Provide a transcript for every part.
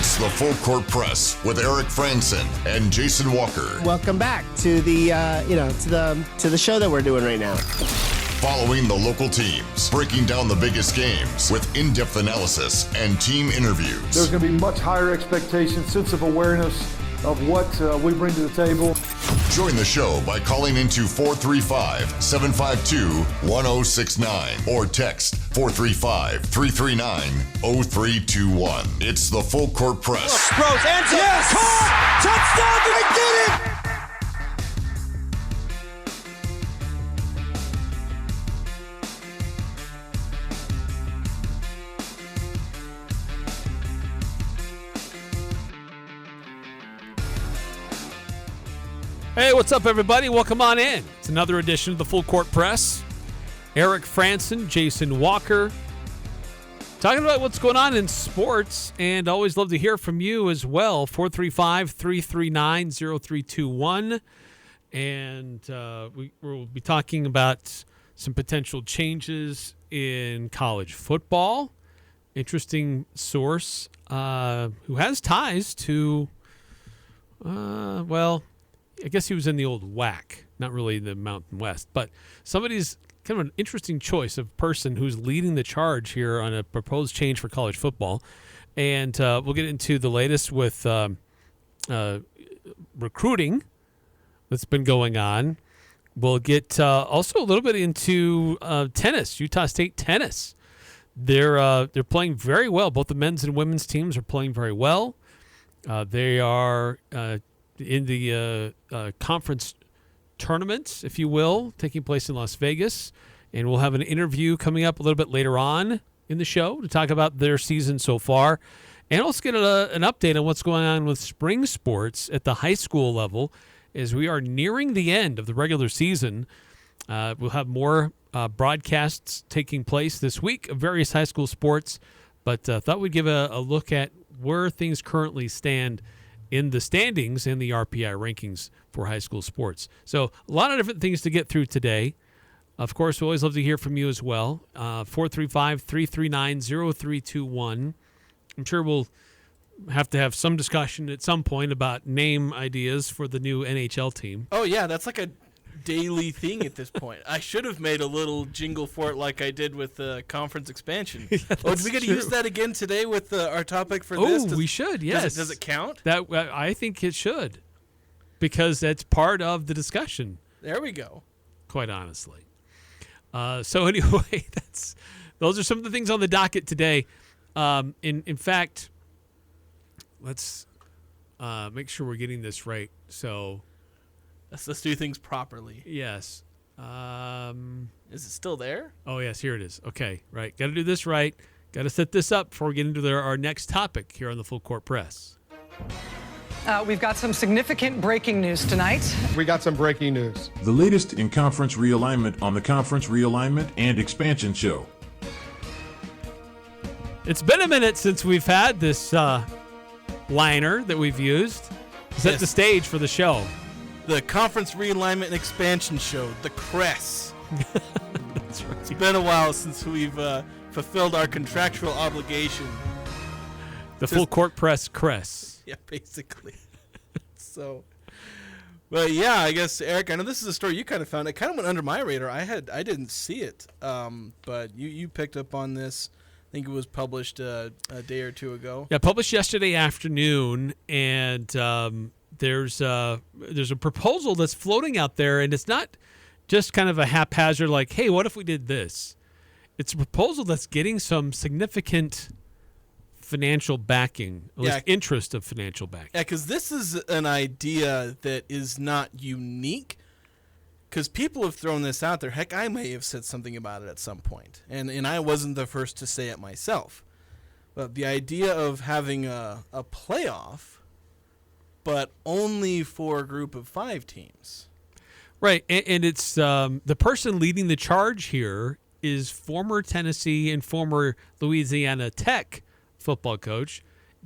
It's the Full Court Press with Eric Frandsen and Jason Walker. Welcome back to the to the show that we're doing right now. Following the local teams, breaking down the biggest games with in-depth analysis and team interviews. There's going to be much higher expectations, sense of awareness of what we bring to the table. Join the show by calling into 435-752-1069 or text 435-339-0321. It's the Full Court Press. Rose, answer, yes! Caught! Touchdown! They did it! Hey, what's up, everybody? Welcome on in. It's another edition of the Full Court Press. Eric Frandsen, Jason Walker, talking about what's going on in sports, and always love to hear from you as well. 435-339-0321. And we'll be talking about some potential changes in college football. Interesting source who has ties to, I guess he was in the old WAC, not really the Mountain West, but somebody's kind of an interesting choice of person who's leading the charge here on a proposed change for college football. And we'll get into the latest with recruiting that's been going on. We'll get also a little bit into tennis, Utah State tennis. They're playing very well. Both the men's and women's teams are playing very well. They are in the conference tournament, if you will, taking place in Las Vegas. And we'll have an interview coming up a little bit later on in the show to talk about their season so far. And also get an update on what's going on with spring sports at the high school level as we are nearing the end of the regular season. We'll have more broadcasts taking place this week of various high school sports, but thought we'd give a look at where things currently stand in the standings and the RPI rankings for high school sports. So a lot of different things to get through today. Of course, we always love to hear from you as well. 435-339-0321. I'm sure we'll have to have some discussion at some point about name ideas for the new NHL team. Oh, yeah, that's like a daily thing at this point. I should have made a little jingle for it like I did with the conference expansion. Yeah, do we got to use that again today with our topic for this? Oh, we should, yes. Does it count? I think it should, because that's part of the discussion. There we go. Quite honestly. So anyway, those are some of the things on the docket today. In fact, let's make sure we're getting this right. So let's do things properly. Yes. Is it still there? Oh, yes, here it is. Okay, right. Got to do this right. Got to set this up before we get into our next topic here on the Full Court Press. We've got some significant breaking news tonight. We got some breaking news. The latest in conference realignment on the Conference Realignment and Expansion Show. It's been a minute since we've had this liner that we've used to set the stage for the show. The Conference Realignment and Expansion Show, the CRESS. That's right. It's been a while since we've fulfilled our contractual obligation. The Full Court Press CRESS. Yeah, basically. So, but yeah, I guess, Eric, I know this is a story you kind of found. It kind of went under my radar. I didn't see it, but you picked up on this. I think it was published a day or two ago. Yeah, published yesterday afternoon, and there's a proposal that's floating out there, and it's not just kind of a haphazard like, hey, what if we did this? It's a proposal that's getting some significant financial backing, at least interest of financial backing. Yeah, because this is an idea that is not unique, because people have thrown this out there. Heck, I may have said something about it at some point, and I wasn't the first to say it myself. But the idea of having a playoff, but only for a group of 5 teams. Right, and it's the person leading the charge here is former Tennessee and former Louisiana Tech football coach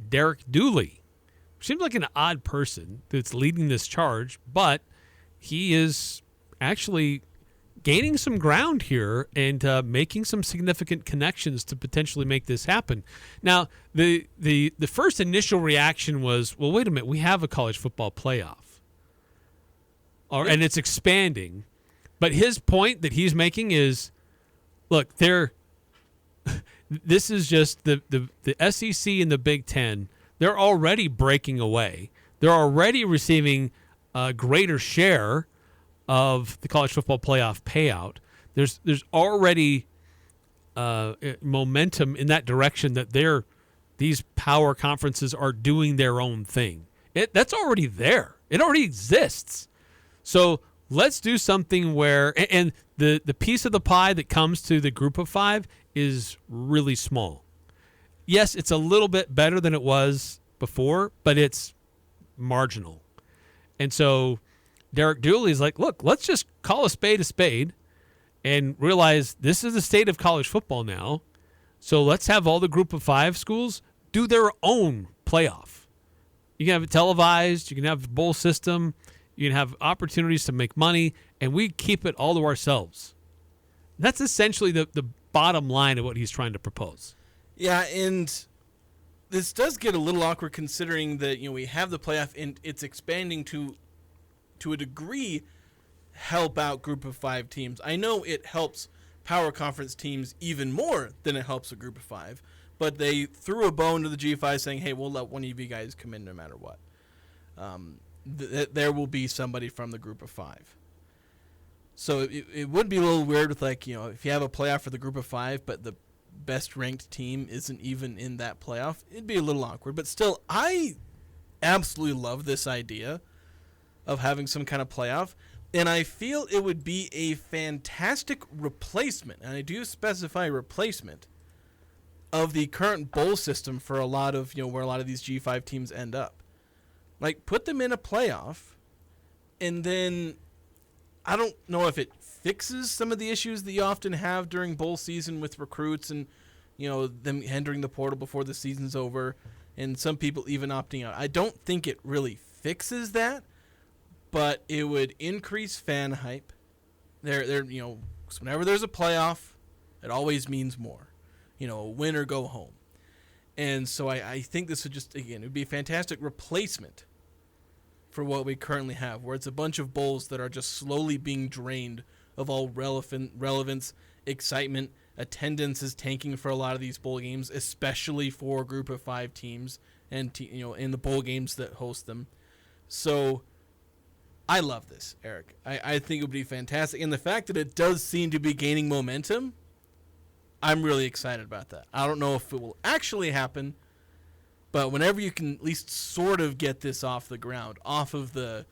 Derek Dooley. Seems like an odd person that's leading this charge, but he is actually gaining some ground here and making some significant connections to potentially make this happen. Now, the first initial reaction was, well, wait a minute, we have a college football playoff, and it's expanding. But his point that he's making is, look, this is just the SEC and the Big Ten. They're already breaking away. They're already receiving a greater share of the college football playoff payout. There's already momentum in that direction that these power conferences are doing their own thing. That's already there. It already exists. So let's do something where, and the piece of the pie that comes to the group of five is really small. Yes, it's a little bit better than it was before, but it's marginal. And so Derek Dooley's like, look, let's just call a spade and realize this is the state of college football now. So let's have all the group of five schools do their own playoff. You can have it televised. You can have a bowl system. You can have opportunities to make money, and we keep it all to ourselves. That's essentially the bottom line of what he's trying to propose. Yeah, and this does get a little awkward considering that we have the playoff and it's expanding to a degree help out group of five teams. I know it helps power conference teams even more than it helps a group of five, but they threw a bone to the G5 saying, hey, we'll let one of you guys come in no matter what. There will be somebody from the group of five. So it would be a little weird with if you have a playoff for the group of five, but the best ranked team isn't even in that playoff, it'd be a little awkward. But still, I absolutely love this idea of having some kind of playoff, and I feel it would be a fantastic replacement, and I do specify replacement, of the current bowl system for a lot of, where a lot of these G5 teams end up. Put them in a playoff, and then I don't know if it fixes some of the issues that you often have during bowl season with recruits and, them entering the portal before the season's over, and some people even opting out. I don't think it really fixes that, but it would increase fan hype. Whenever there's a playoff, it always means more. Win or go home. And so I think this would just, again, it would be a fantastic replacement for what we currently have, where it's a bunch of bowls that are just slowly being drained of all relevance, excitement. Attendance is tanking for a lot of these bowl games, especially for a group of five teams and in the bowl games that host them. So I love this, Eric. I think it would be fantastic. And the fact that it does seem to be gaining momentum, I'm really excited about that. I don't know if it will actually happen, but whenever you can at least sort of get this off the ground, off of the,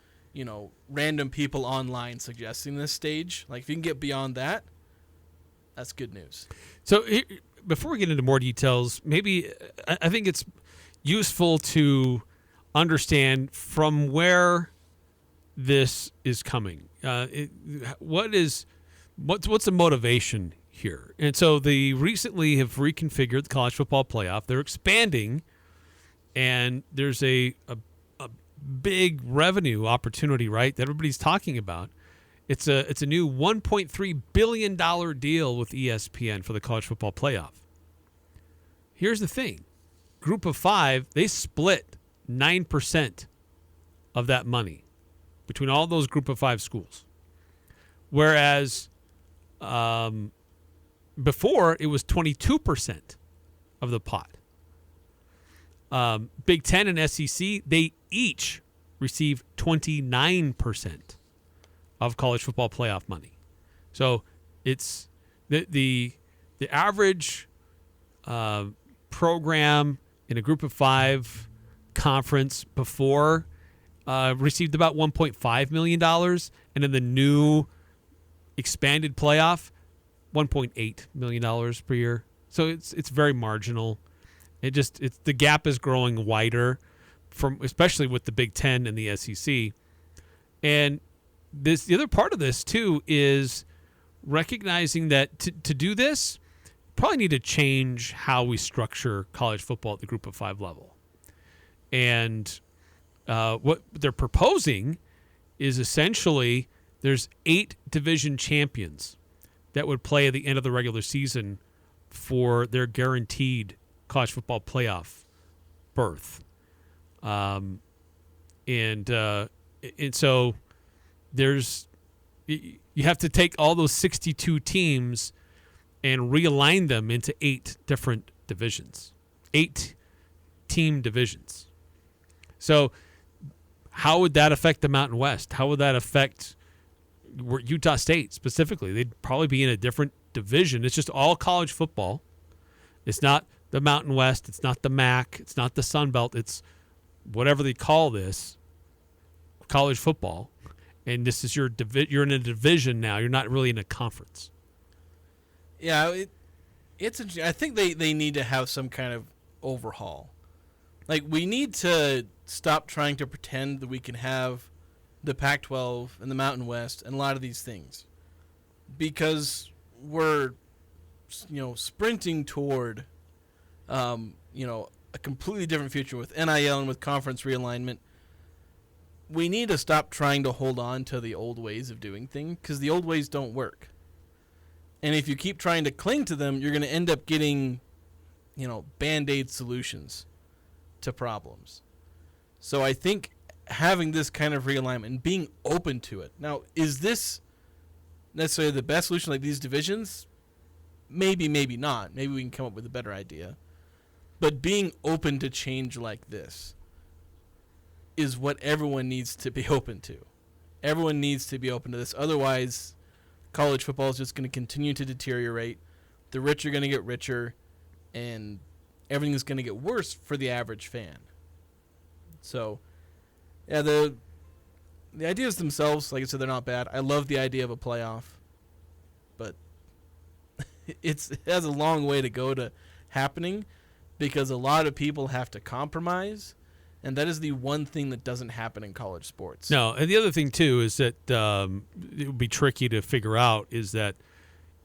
random people online suggesting this stage, if you can get beyond that, that's good news. So before we get into more details, maybe I think it's useful to understand from where this is coming. What's the motivation here? And so they recently have reconfigured the college football playoff. They're expanding, and there's a big revenue opportunity, right, that everybody's talking about. It's a new $1.3 billion deal with ESPN for the college football playoff. Here's the thing. Group of five, they split 9% of that money between all those group of five schools. Whereas before, it was 22% of the pot. Big Ten and SEC, they each receive 29% of college football playoff money. So it's the average program in a group of five conference before received about $1.5 million, and in the new expanded playoff, $1.8 million per year. So it's very marginal. It's the gap is growing wider, especially with the Big Ten and the SEC. And the other part of this too is recognizing that to do this, probably need to change how we structure college football at the group of five level. And what they're proposing is essentially there's 8 division champions that would play at the end of the regular season for their guaranteed college football playoff berth. And so you have to take all those 62 teams and realign them into 8 different divisions, 8 team divisions. So how would that affect the Mountain West? How would that affect Utah State specifically? They'd probably be in a different division. It's just all college football. It's not the Mountain West. It's not the MAC. It's not the Sun Belt. It's whatever they call this, college football. And this is you're in a division now. You're not really in a conference. Yeah, I think they need to have some kind of overhaul. Like, we need to stop trying to pretend that we can have the Pac-12 and the Mountain West and a lot of these things, because we're, sprinting toward, a completely different future with NIL and with conference realignment. We need to stop trying to hold on to the old ways of doing things, because the old ways don't work. And if you keep trying to cling to them, you're going to end up getting, Band-Aid solutions to problems. So I think having this kind of realignment and being open to it. Now, is this necessarily the best solution, like these divisions? Maybe, maybe not. Maybe we can come up with a better idea. But being open to change like this is what everyone needs to be open to. Everyone needs to be open to this. Otherwise, college football is just going to continue to deteriorate. The rich are going to get richer, and everything is going to get worse for the average fan. So, yeah, the ideas themselves, like I said, they're not bad. I love the idea of a playoff, but it has a long way to go to happening, because a lot of people have to compromise, and that is the one thing that doesn't happen in college sports. No, and the other thing, too, is that it would be tricky to figure out is that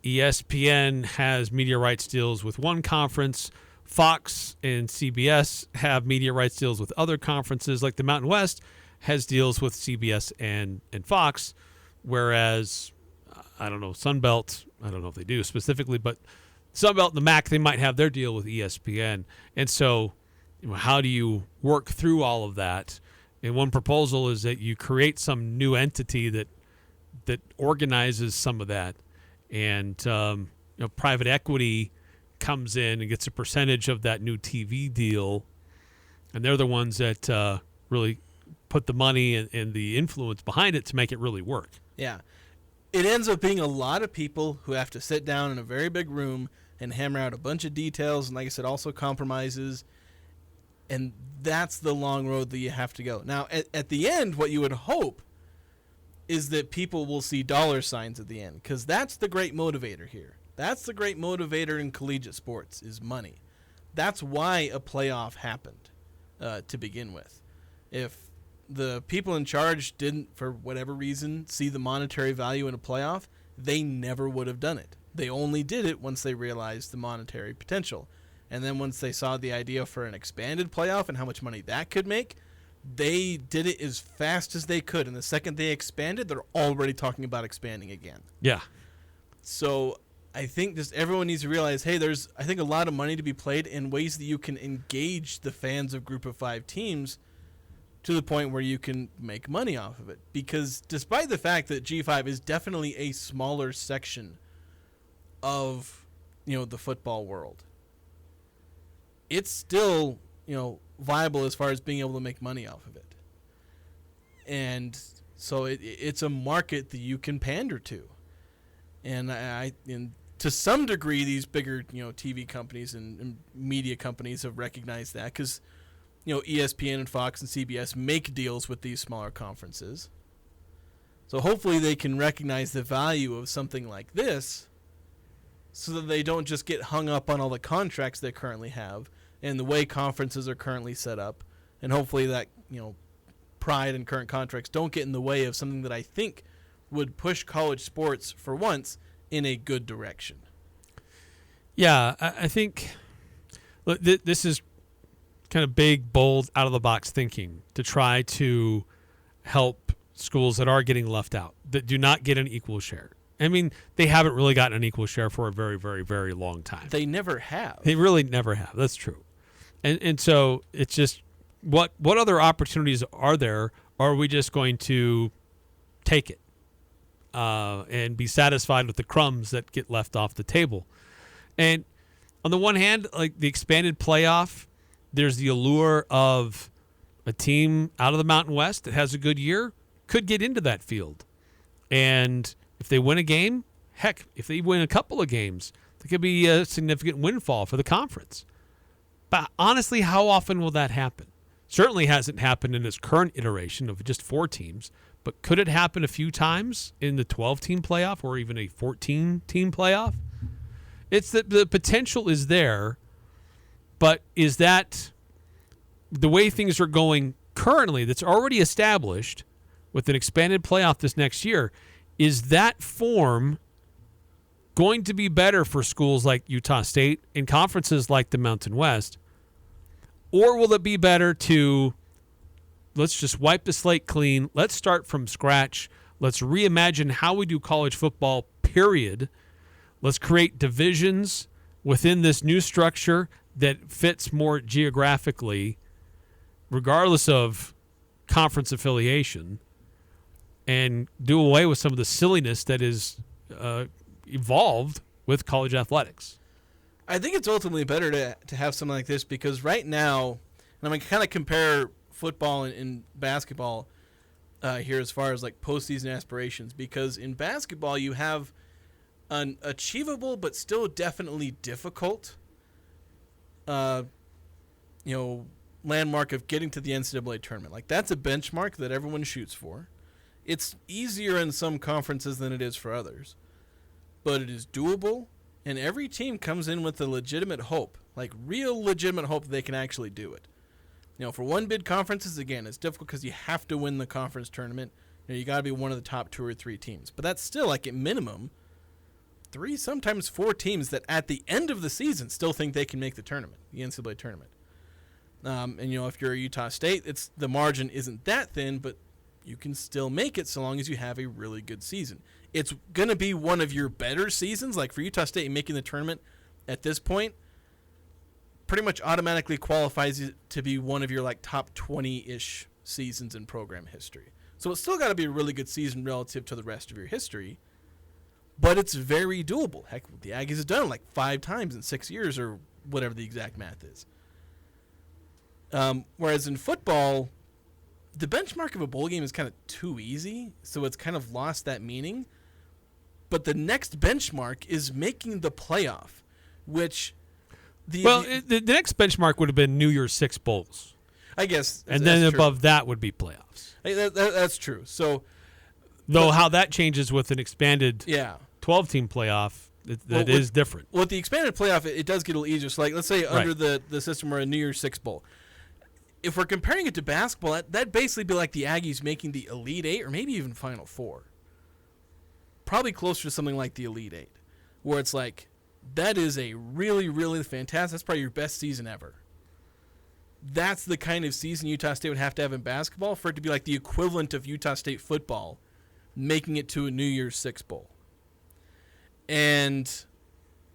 ESPN has media rights deals with one conference. Fox and CBS have media rights deals with other conferences. Like the Mountain West has deals with CBS and Fox, whereas, I don't know, Sunbelt, I don't know if they do specifically, but Sunbelt and the MAC, they might have their deal with ESPN. And so how do you work through all of that? And one proposal is that you create some new entity that organizes some of that. And private equity comes in and gets a percentage of that new TV deal, and they're the ones that really put the money and the influence behind it to make it really work. Yeah. It ends up being a lot of people who have to sit down in a very big room and hammer out a bunch of details, and like I said, also compromises, and that's the long road that you have to go. Now, at the end, what you would hope is that people will see dollar signs at the end, because that's the great motivator here. That's the great motivator in collegiate sports, is money. That's why a playoff happened to begin with. If the people in charge didn't, for whatever reason, see the monetary value in a playoff, they never would have done it. They only did it once they realized the monetary potential. And then once they saw the idea for an expanded playoff and how much money that could make, they did it as fast as they could. And the second they expanded, they're already talking about expanding again. Yeah. So I think just everyone needs to realize, hey, there's, I think, a lot of money to be played in ways that you can engage the fans of Group of 5 teams to the point where you can make money off of it. Because despite the fact that G5 is definitely a smaller section of, the football world, it's still, viable as far as being able to make money off of it. And so it's a market that you can pander to. And to some degree, these bigger, TV companies and media companies have recognized that, because, ESPN and Fox and CBS make deals with these smaller conferences. So hopefully they can recognize the value of something like this, so that they don't just get hung up on all the contracts they currently have and the way conferences are currently set up. And hopefully that, pride in current contracts don't get in the way of something that I think would push college sports, for once, in a good direction. Yeah, I think this is kind of big, bold, out-of-the-box thinking to try to help schools that are getting left out, that do not get an equal share. I mean, they haven't really gotten an equal share for a very, very, very long time. They never have. They really never have. That's true. And so it's just, what other opportunities are there? Or are we just going to take it and be satisfied with the crumbs that get left off the table? And on the one hand, like the expanded playoff, there's the allure of a team out of the Mountain West that has a good year could get into that field. And if they win a game, heck, if they win a couple of games, there could be a significant windfall for the conference. But honestly, how often will that happen? Certainly hasn't happened in its current iteration of just 4 teams, but could it happen a few times in the 12-team playoff or even a 14-team playoff? It's that the potential is there, but is that the way things are going currently that's already established with an expanded playoff this next year, is that form going to be better for schools like Utah State and conferences like the Mountain West? Or will it be better to, let's just wipe the slate clean, let's start from scratch, let's reimagine how we do college football, period. Let's create divisions within this new structure that fits more geographically, regardless of conference affiliation, and do away with some of the silliness that is evolved with college athletics. I think it's ultimately better to have something like this because right now, and I'm going to kind of compare football and basketball here as far as like postseason aspirations, because in basketball you have an achievable but still definitely difficult landmark of getting to the NCAA tournament. Like that's a benchmark that everyone shoots for. It's easier in some conferences than it is for others, but it is doable, and every team comes in with a legitimate hope, like real legitimate hope that they can actually do it. For one bid conferences, again, it's difficult because you have to win the conference tournament. You got to be one of the top 2 or 3 teams, but that's still like at minimum 3, sometimes 4 teams that at the end of the season still think they can make the tournament, the NCAA tournament. And if you're Utah State, the margin isn't that thin, but you can still make it so long as you have a really good season. It's going to be one of your better seasons. Like for Utah State, making the tournament at this point pretty much automatically qualifies you to be one of your like top 20-ish seasons in program history. So it's still got to be a really good season relative to the rest of your history, but it's very doable. Heck, the Aggies have done it like 5 times in 6 years or whatever the exact math is. Whereas in football, the benchmark of a bowl game is kind of too easy, so it's kind of lost that meaning. But the next benchmark is making the playoff, which the next benchmark would have been New Year's 6 bowls. I guess. And then above that would be playoffs. That's true. So, how that changes with an expanded 12-team playoff, that is different. With the expanded playoff, it does get a little easier. So, like, let's say under the system or a New Year's 6 bowl. If we're comparing it to basketball, that'd basically be like the Aggies making the Elite 8 or maybe even Final 4. Probably closer to something like the Elite 8, where it's like, that is a really, really fantastic, that's probably your best season ever. That's the kind of season Utah State would have to have in basketball for it to be like the equivalent of Utah State football making it to a New Year's 6 bowl. And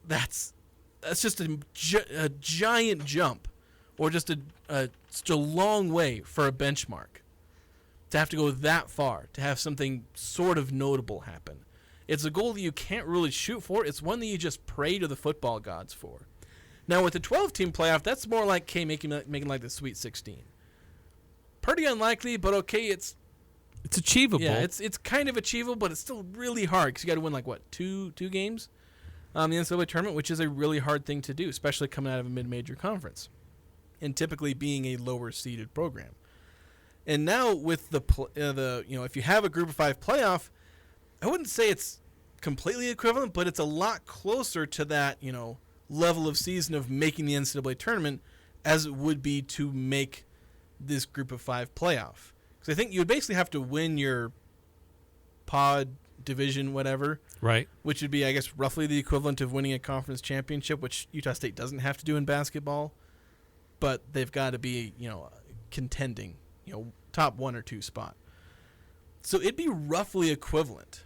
that's just a giant jump, or just a long way for a benchmark to have to go that far, to have something sort of notable happen. It's a goal that you can't really shoot for. It's one that you just pray to the football gods for. Now, with the 12-team playoff, that's more like, making like the Sweet 16. Pretty unlikely, but okay, it's achievable. Yeah, it's kind of achievable, but it's still really hard because you got to win like two games in the NCAA tournament, which is a really hard thing to do, especially coming out of a mid-major conference and typically being a lower-seeded program. And now with the if you have a Group of 5 playoff, I wouldn't say it's completely equivalent, but it's a lot closer to that level of season of making the NCAA tournament as it would be to make this Group of 5 playoff. Because I think you would basically have to win your pod, division, whatever. Right. Which would be, I guess, roughly the equivalent of winning a conference championship, which Utah State doesn't have to do in basketball. But they've got to be, contending, top 1 or 2 spot. So it'd be roughly equivalent.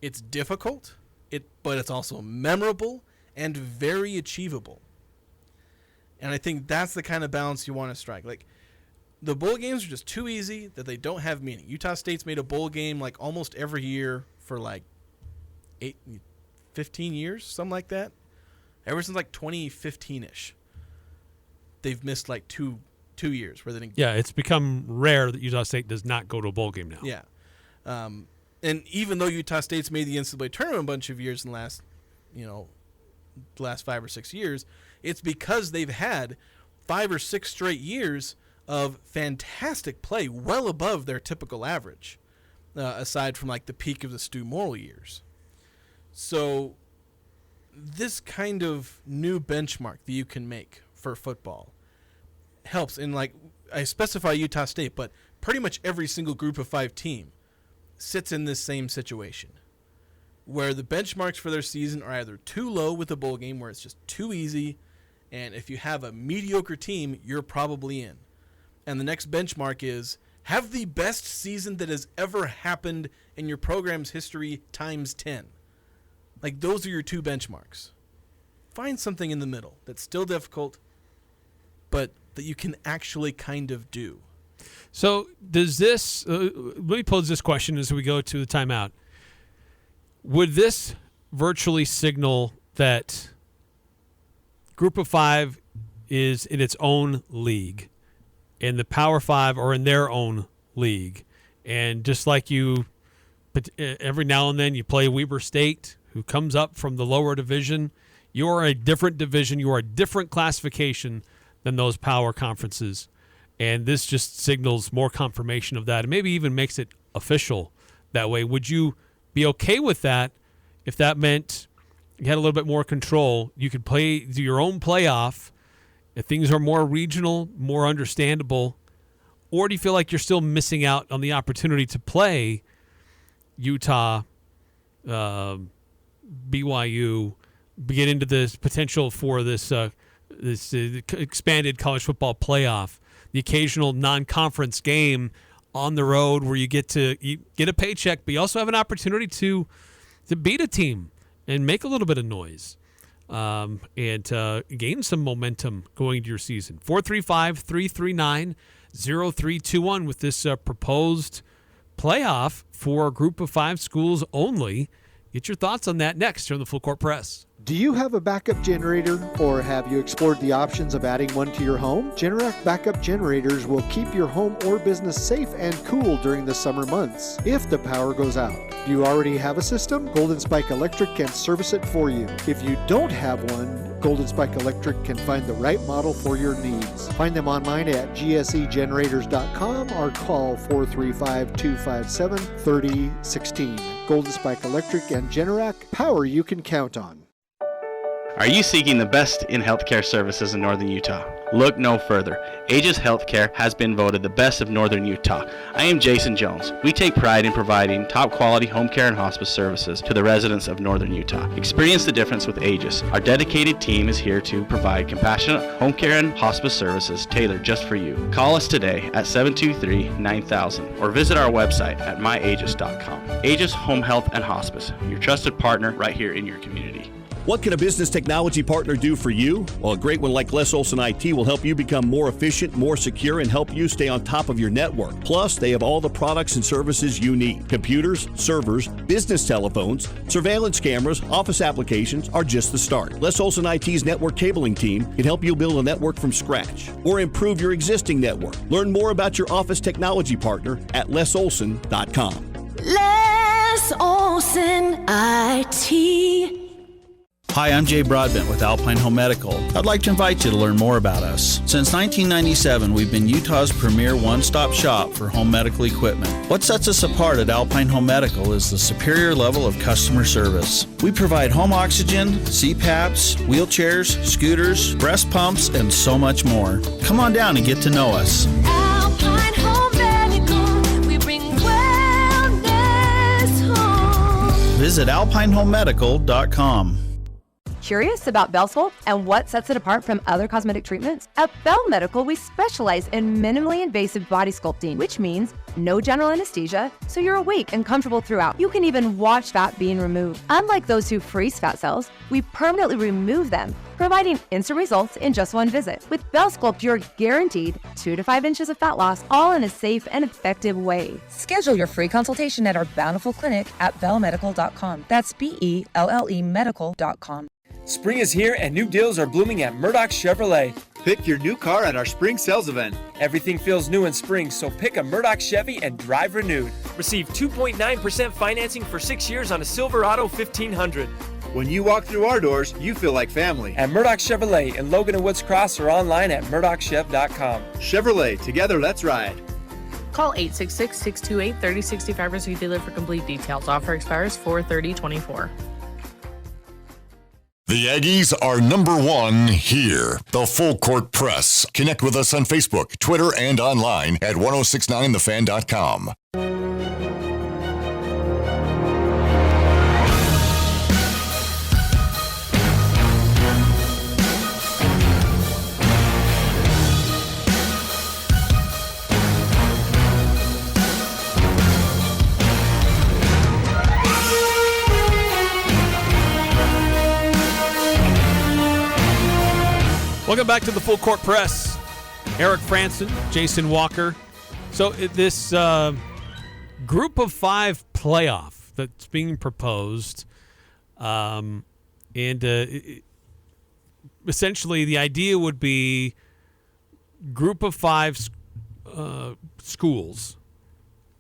It's difficult, but it's also memorable and very achievable. And I think that's the kind of balance you want to strike. Like, the bowl games are just too easy that they don't have meaning. Utah State's made a bowl game like almost every year for like 15 years, something like that. Ever since like 2015-ish, they've missed like two years where they didn't. Yeah, it's become rare that Utah State does not go to a bowl game now. Yeah. And even though Utah State's made the NCAA tournament a bunch of years in the last 5 or 6 years, it's because they've had 5 or 6 straight years of fantastic play, well above their typical average, aside from like the peak of the Stu Morrill years. So this kind of new benchmark that you can make for football helps. And like, I specify Utah State, but pretty much every single group of 5 team sits in this same situation where the benchmarks for their season are either too low with the bowl game, where it's just too easy, and if you have a mediocre team, you're probably in. And the next benchmark is have the best season that has ever happened in your program's history times 10. Like, those are your 2 benchmarks. Find something in the middle that's still difficult, but that you can actually kind of do. So does this, let me pose this question as we go to the timeout. Would this virtually signal that Group of 5 is in its own league and the Power 5 are in their own league? And just like you, every now and then you play Weber State, who comes up from the lower division, you are a different division, you are a different classification than those power conferences. And this just signals more confirmation of that, and maybe even makes it official that way. Would you be okay with that if that meant you had a little bit more control? You could do your own playoff, if things are more regional, more understandable, or do you feel like you're still missing out on the opportunity to play Utah, BYU, get into this potential for this expanded college football playoff, the occasional non-conference game on the road where you get a paycheck, but you also have an opportunity to beat a team and make a little bit of noise, and gain some momentum going into your season. 435-339-0321 with this proposed playoff for a Group of 5 schools only. Get your thoughts on that next here on the Full Court Press. Do you have a backup generator, or have you explored the options of adding one to your home? Generac backup generators will keep your home or business safe and cool during the summer months if the power goes out. Do you already have a system? Golden Spike Electric can service it for you. If you don't have one, Golden Spike Electric can find the right model for your needs. Find them online at gsegenerators.com or call 435-257-3016. Golden Spike Electric and Generac, power you can count on. Are you seeking the best in healthcare services in Northern Utah? Look no further. Aegis Healthcare has been voted the best of Northern Utah. I am Jason Jones. We take pride in providing top quality home care and hospice services to the residents of Northern Utah. Experience the difference with Aegis. Our dedicated team is here to provide compassionate home care and hospice services tailored just for you. Call us today at 723-9000 or visit our website at myaegis.com. Aegis Home Health and Hospice, your trusted partner right here in your community. What can a business technology partner do for you? Well, a great one like Les Olson IT will help you become more efficient, more secure, and help you stay on top of your network. Plus, they have all the products and services you need. Computers, servers, business telephones, surveillance cameras, office applications are just the start. Les Olson IT's network cabling team can help you build a network from scratch or improve your existing network. Learn more about your office technology partner at lesolson.com. Les Olson IT. Hi, I'm Jay Broadbent with Alpine Home Medical. I'd like to invite you to learn more about us. Since 1997, we've been Utah's premier one-stop shop for home medical equipment. What sets us apart at Alpine Home Medical is the superior level of customer service. We provide home oxygen, CPAPs, wheelchairs, scooters, breast pumps, and so much more. Come on down and get to know us. Alpine Home Medical, we bring wellness home. Visit alpinehomemedical.com. Curious about Bell Sculpt and what sets it apart from other cosmetic treatments? At Bell Medical, we specialize in minimally invasive body sculpting, which means no general anesthesia, so you're awake and comfortable throughout. You can even watch fat being removed. Unlike those who freeze fat cells, we permanently remove them, providing instant results in just one visit. With Bell Sculpt, you're guaranteed 2 to 5 inches of fat loss, all in a safe and effective way. Schedule your free consultation at our Bountiful Clinic at bellmedical.com. That's BELLE medical.com. Spring is here and new deals are blooming at Murdoch Chevrolet. Pick your new car at our spring sales event. Everything feels new in spring, so pick a Murdoch Chevy and drive renewed. Receive 2.9% financing for 6 years on a Silverado 1500. When you walk through our doors, you feel like family. At Murdoch Chevrolet in Logan and Woods Cross or online at murdochchev.com. Chevrolet, together let's ride. Call 866-628-3065 or see your dealer for complete details. Offer expires 4/30/24. The Aggies are #1 here. The Full Court Press. Connect with us on Facebook, Twitter, and online at 1069thefan.com. Welcome back to the Full Court Press. Eric Frandsen, Jason Walker. So this group of 5 playoff that's being proposed, essentially the idea would be group of 5 schools.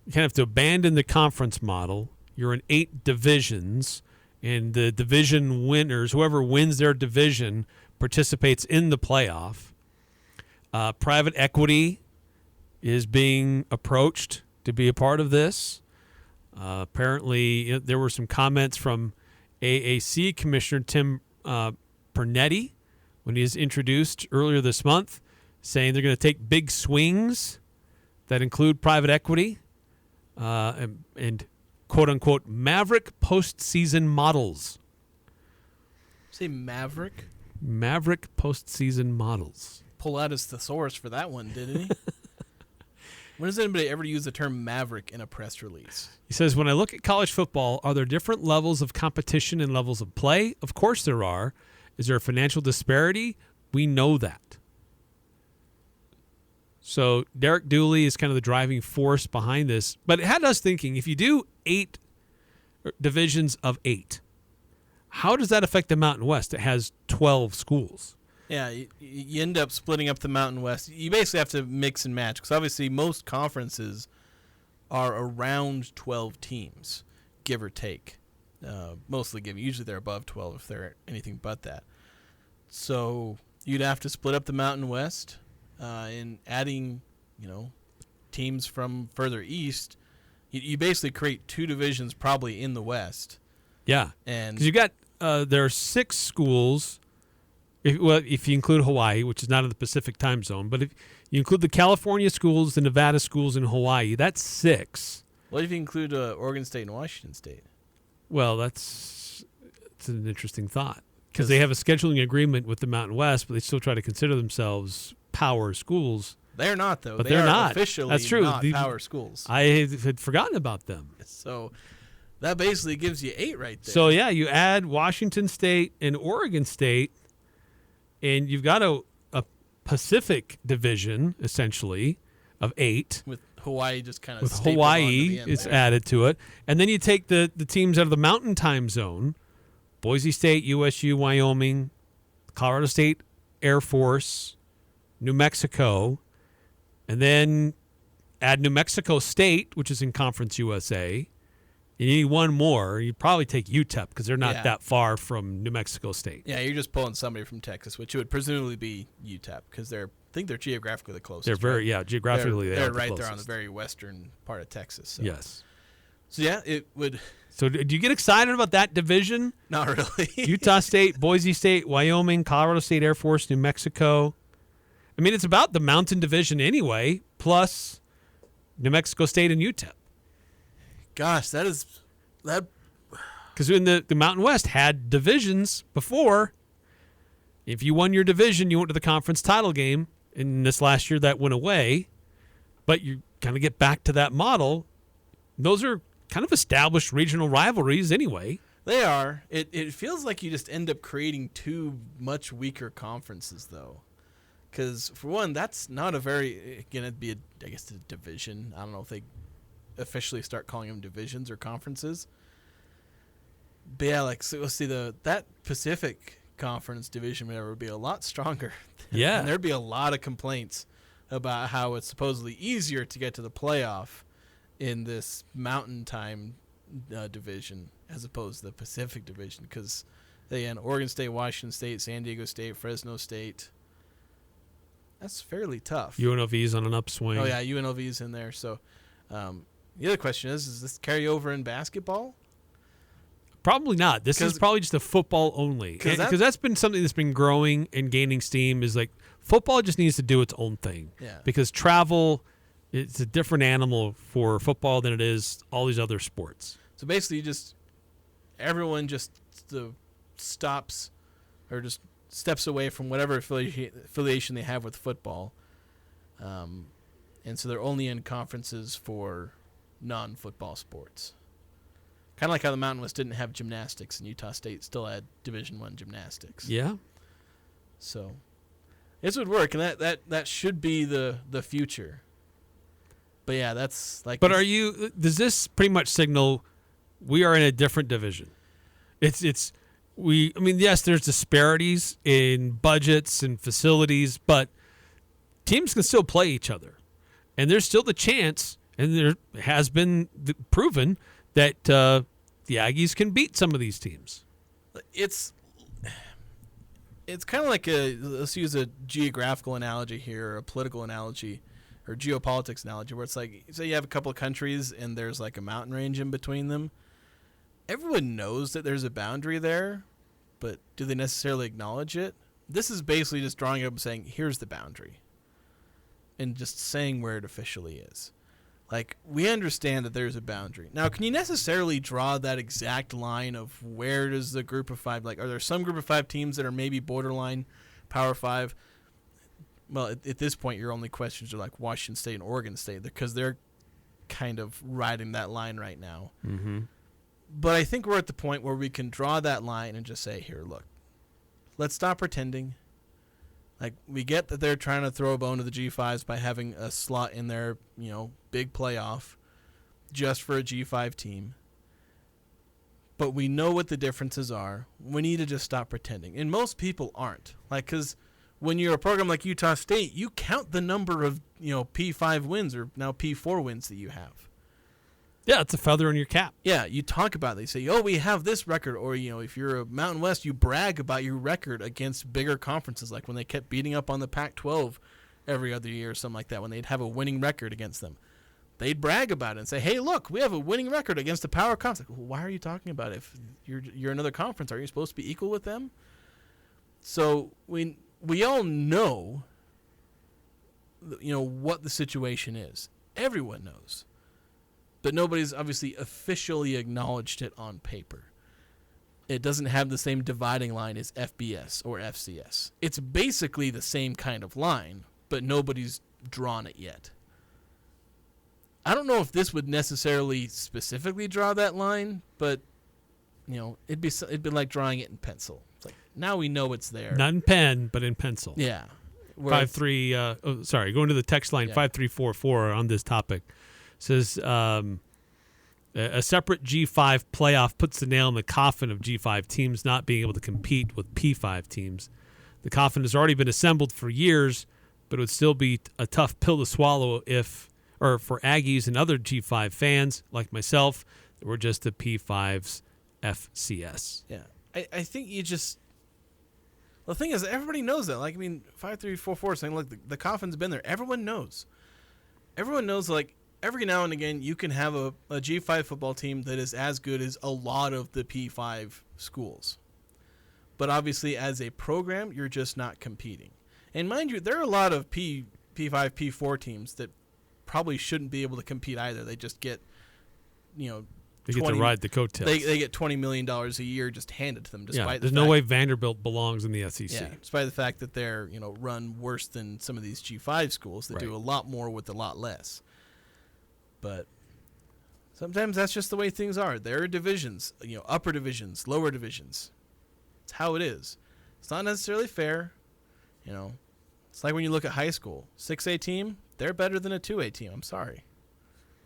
You kind of have to abandon the conference model. You're in 8 divisions, and the division winners, whoever wins their division, participates in the playoff. Private equity is being approached to be a part of this. Apparently, there were some comments from AAC Commissioner Tim Pernetti when he was introduced earlier this month, saying they're going to take big swings that include private equity and quote-unquote maverick postseason models. Say maverick? Maverick postseason models. Pull out his thesaurus for that one, didn't he? When does anybody ever use the term maverick in a press release? He says, when I look at college football, are there different levels of competition and levels of play? Of course there are. Is there a financial disparity? We know that. So Derek Dooley is kind of the driving force behind this. But it had us thinking, if you do 8 divisions of 8, how does that affect the Mountain West? It has 12 schools. Yeah, you end up splitting up the Mountain West. You basically have to mix and match because obviously most conferences are around 12 teams, give or take. Mostly give. Usually they're above 12 if they're anything but that. So you'd have to split up the Mountain West and adding, teams from further east. You basically create 2 divisions probably in the West. Yeah, and because you got there are 6 schools. If you include Hawaii, which is not in the Pacific time zone, but if you include the California schools, the Nevada schools, and Hawaii, that's 6. What if you include Oregon State and Washington State? Well, it's an interesting thought because they have a scheduling agreement with the Mountain West, but they still try to consider themselves power schools. They're not, though. But they're not officially That's true. Not power schools. I had forgotten about them. So that basically gives you 8 right there. So, yeah, you add Washington State and Oregon State, and you've got a Pacific division, essentially, of 8. With Hawaii just kind of with Hawaii is added to it. And then you take the teams out of the Mountain Time Zone, Boise State, USU, Wyoming, Colorado State Air Force, New Mexico, and then add New Mexico State, which is in Conference USA. You need one more. You'd probably take UTEP because they're not that far from New Mexico State. Yeah, you're just pulling somebody from Texas, which would presumably be UTEP because I think they're geographically the closest. They're very, geographically they're the right closest. there on the very western part of Texas. So. Yes. So, yeah, it would. So, do you get excited about that division? Not really. Utah State, Boise State, Wyoming, Colorado State Air Force, New Mexico. I mean, it's about the Mountain Division anyway, plus New Mexico State and UTEP. Gosh, that Because in the Mountain West had divisions before. If you won your division, you went to the conference title game. In this last year, that went away. But you kind of get back to that model. Those are kind of established regional rivalries anyway. They are. It feels like you just end up creating two much weaker conferences, though. Because, for one, that's not a very, again, it'd be, I guess, a division. I don't know if they officially start calling them divisions or conferences. But yeah, like, so let's see, that Pacific Conference division, whatever, would be a lot stronger. Yeah. And there'd be a lot of complaints about how it's supposedly easier to get to the playoff in this Mountain Time division as opposed to the Pacific division. Because, again, Oregon State, Washington State, San Diego State, Fresno State, that's fairly tough. UNLV's on an upswing. Oh, yeah, UNLV's in there. So the other question is this carry over in basketball? Probably not. This is probably just a football only. Because that's been something that's been growing and gaining steam is like football just needs to do its own thing. Yeah. Because travel, it's a different animal for football than it is all these other sports. So basically everyone just stops or just steps away from whatever affiliation they have with football. And so they're only in conferences for non-football sports. Kind of like how the Mountain West didn't have gymnastics and Utah State still had Division I gymnastics. Yeah. So this would work, and that should be the future. But yeah, that's like. But does this pretty much signal we are in a different division? Yes, there's disparities in budgets and facilities, but teams can still play each other. And there's still the chance, and there has been proven that the Aggies can beat some of these teams. It's kind of like let's use a geographical analogy here, or a political analogy, or geopolitics analogy, where it's like, say you have a couple of countries and there's like a mountain range in between them. Everyone knows that there's a boundary there, but do they necessarily acknowledge it? This is basically just drawing up and saying, here's the boundary, and just saying where it officially is. Like, we understand that there's a boundary. Now, can you necessarily draw that exact line of where does the group of five, like, are there some group of five teams that are maybe borderline Power 5? Well, at this point, your only questions are like Washington State and Oregon State, because they're kind of riding that line right now. Mm-hmm. But I think we're at the point where we can draw that line and just say, here, look, let's stop pretending. Like, we get that they're trying to throw a bone to the G5s by having a slot in their, big playoff just for a G5 team. But we know what the differences are. We need to just stop pretending. And most people aren't. Like, because when you're a program like Utah State, you count the number of, P5 wins or now P4 wins that you have. Yeah, it's a feather in your cap. Yeah, you talk about it. They say, we have this record. Or, if you're a Mountain West, you brag about your record against bigger conferences, like when they kept beating up on the Pac-12 every other year or something like that, when they'd have a winning record against them. They'd brag about it and say, hey, look, we have a winning record against the power conference. Like, well, why are you talking about it? If you're another conference, are you supposed to be equal with them? So we all know, what the situation is. Everyone knows. But nobody's obviously officially acknowledged it on paper. It doesn't have the same dividing line as FBS or FCS. It's basically the same kind of line, but nobody's drawn it yet. I don't know if this would necessarily specifically draw that line, but it'd be like drawing it in pencil. It's like, now we know it's there. Not in pen, but in pencil. Yeah. 5-3. Going to the text line 5344 on this topic. Says a separate G5 playoff puts the nail in the coffin of G5 teams not being able to compete with P5 teams. The coffin has already been assembled for years, but it would still be a tough pill to swallow for Aggies and other G5 fans like myself that were just the P5's FCS. Yeah, I think you just. The thing is, everybody knows that. 5344 saying, look, the coffin's been there. Everyone knows. Everyone knows, every now and again, you can have a G5 football team that is as good as a lot of the P5 schools. But obviously, as a program, you're just not competing. And mind you, there are a lot of P5, P4 teams that probably shouldn't be able to compete either. They just get, They get to ride the coattails. They get $20 million a year just handed to them. Despite there's no way Vanderbilt belongs in the SEC. Yeah, despite the fact that they're run worse than some of these G5 schools that do a lot more with a lot less. But sometimes that's just the way things are. There are divisions, upper divisions, lower divisions. It's how it is. It's not necessarily fair. It's like when you look at high school. 6A team, they're better than a 2A team. I'm sorry.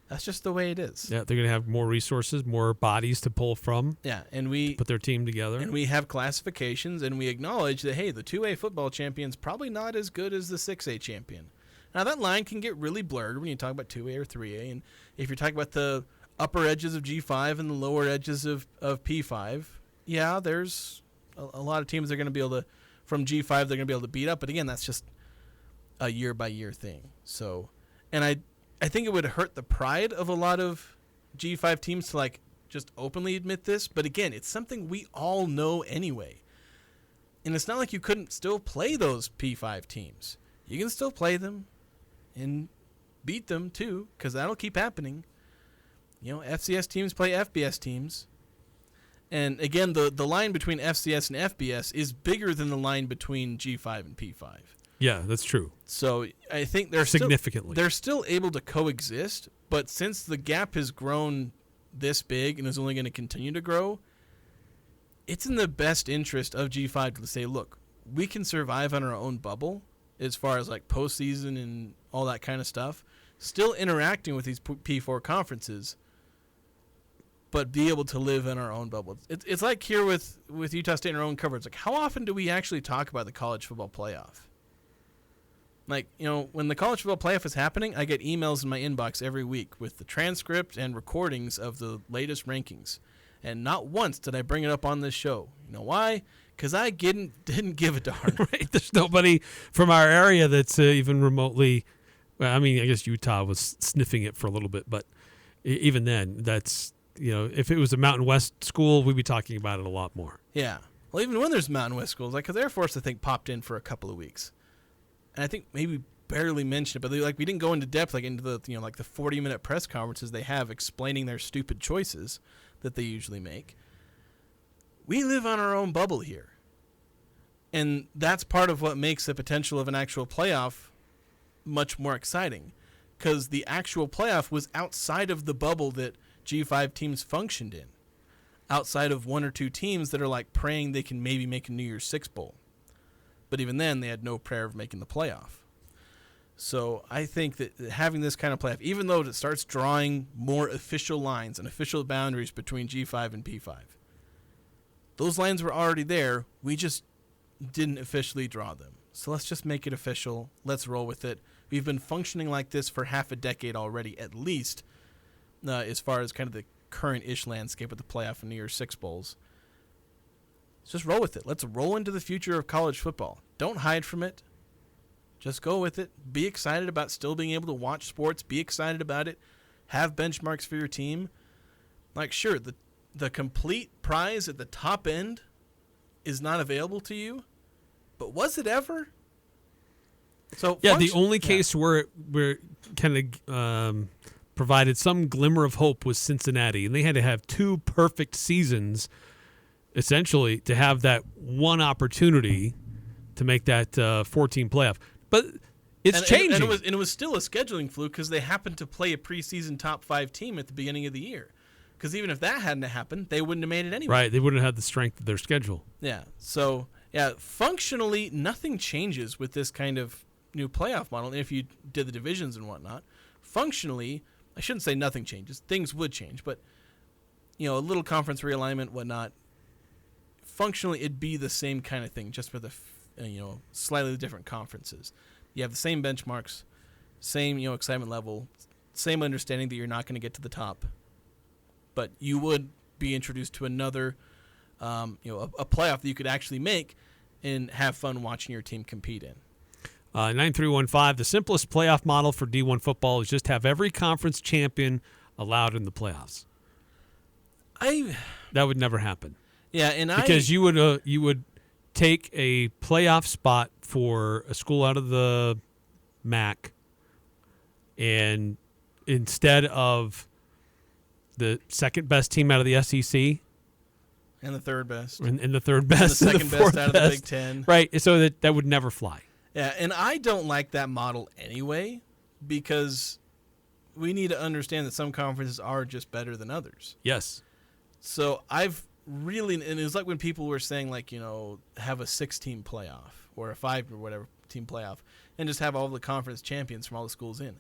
That's just the way it is. Yeah, they're going to have more resources, more bodies to pull from. Yeah, and we put their team together. And we have classifications, and we acknowledge that, hey, the 2A football champion's probably not as good as the 6A champion. Now, that line can get really blurred when you talk about 2A or 3A. And if you're talking about the upper edges of G5 and the lower edges of P5, yeah, there's a lot of teams that are going to be able to, from G5, they're going to be able to beat up. But again, that's just a year-by-year thing. So, and I think it would hurt the pride of a lot of G5 teams to just openly admit this. But again, it's something we all know anyway. And it's not like you couldn't still play those P5 teams. You can still play them and beat them too, because that'll keep happening. FCS teams play FBS teams. And again, the line between FCS and FBS is bigger than the line between G5 and P5. Yeah, that's true. So I think they're still able to coexist, but since the gap has grown this big and is only going to continue to grow, it's in the best interest of G5 to say, look, we can survive on our own bubble as far as postseason and all that kind of stuff, still interacting with these P4 conferences, but be able to live in our own bubble. It's like here with Utah State in our own coverage. How often do we actually talk about the college football playoff? When the college football playoff is happening, I get emails in my inbox every week with the transcript and recordings of the latest rankings. And not once did I bring it up on this show. You know why? Because I didn't give a darn. Right? There's nobody from our area that's even remotely. Well, I mean, I guess Utah was sniffing it for a little bit, but even then, that's if it was a Mountain West school, we'd be talking about it a lot more. Yeah. Well, even when there's Mountain West schools, because Air Force, I think, popped in for a couple of weeks. And I think maybe barely mentioned it, but we didn't go into depth into the the 40-minute press conferences they have explaining their stupid choices that they usually make. We live on our own bubble here, and that's part of what makes the potential of an actual playoff much more exciting, because the actual playoff was outside of the bubble that G5 teams functioned in, outside of one or two teams that are praying they can maybe make a New Year's Six bowl. But even then, they had no prayer of making the playoff. So I think that having this kind of playoff, even though it starts drawing more official lines and official boundaries between G5 and P5, those lines were already there. We just didn't officially draw them. So let's just make it official. Let's roll with it. We've been functioning like this for half a decade already, at least, as far as kind of the current-ish landscape with the playoff and New Year's Six bowls. Just roll with it. Let's roll into the future of college football. Don't hide from it. Just go with it. Be excited about still being able to watch sports. Be excited about it. Have benchmarks for your team. Sure, the complete prize at the top end is not available to you, but was it ever? So yeah, the only case where it kind of provided some glimmer of hope was Cincinnati, and they had to have two perfect seasons essentially to have that one opportunity to make that 14 playoff. But it's changing. And it was still a scheduling fluke because they happened to play a preseason top 5 team at the beginning of the year. Because even if that hadn't happened, they wouldn't have made it anyway. Right, they wouldn't have had the strength of their schedule. Yeah, so functionally nothing changes with this kind of new playoff model. If you did the divisions and whatnot, functionally, I shouldn't say nothing changes. Things would change, but a little conference realignment, whatnot. Functionally, it'd be the same kind of thing, just for the slightly different conferences. You have the same benchmarks, same excitement level, same understanding that you're not going to get to the top, but you would be introduced to another, a playoff that you could actually make and have fun watching your team compete in. 9315, the simplest playoff model for D1 football is just have every conference champion allowed in the playoffs. That would never happen. Yeah, and because you would take a playoff spot for a school out of the MAC, and instead of the second best team out of the SEC. And the third best. And the third best. And the second and the best fourth out of the Big Ten. Right. So that would never fly. Yeah, and I don't like that model anyway, because we need to understand that some conferences are just better than others. Yes. So I've really, and it was like when people were saying, like, you know, have a 6-team playoff or a 5 or whatever team playoff and just have all the conference champions from all the schools in.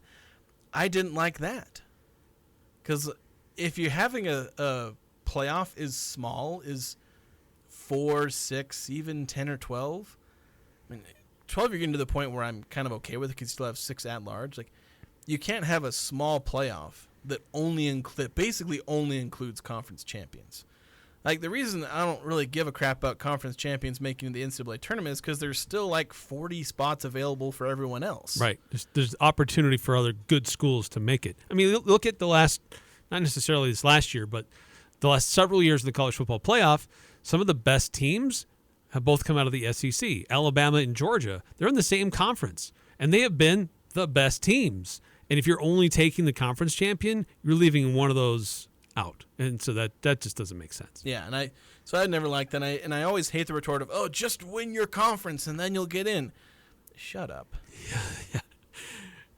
I didn't like that, because if you're having a playoff is small, is 4, 6, even 10 or 12. I mean, 12 you're getting to the point where I'm kind of okay with it because you still have 6 at large. Like, you can't have a small playoff that basically only includes conference champions. Like, the reason I don't really give a crap about conference champions making the NCAA tournament is because there's still like 40 spots available for everyone else. Right. There's opportunity for other good schools to make it. I mean, look at the last, not necessarily this last year, but the last several years in the college football playoff, some of the best teams have both come out of the SEC. Alabama and Georgia, they're in the same conference, and they have been the best teams. And if you're only taking the conference champion, you're leaving one of those out. And so that just doesn't make sense. Yeah, and I never liked that. And I always hate the retort of, oh, just win your conference and then you'll get in. Shut up.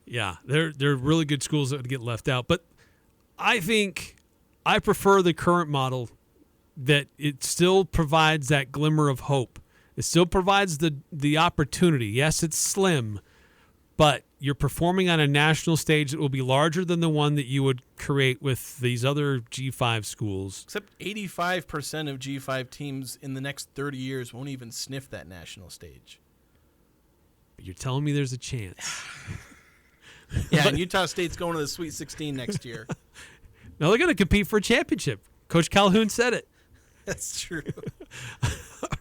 Yeah, they're really good schools that would get left out. But I think I prefer the current model, that it still provides that glimmer of hope. It still provides the opportunity. Yes, it's slim, but you're performing on a national stage that will be larger than the one that you would create with these other G5 schools. Except 85% of G5 teams in the next 30 years won't even sniff that national stage. But you're telling me there's a chance. Yeah, and Utah State's going to the Sweet 16 next year. Now they're going to compete for a championship. Coach Calhoun said it. That's true. All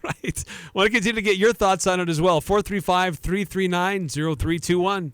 right. Want to continue to get your thoughts on it as well. 435-339-0321.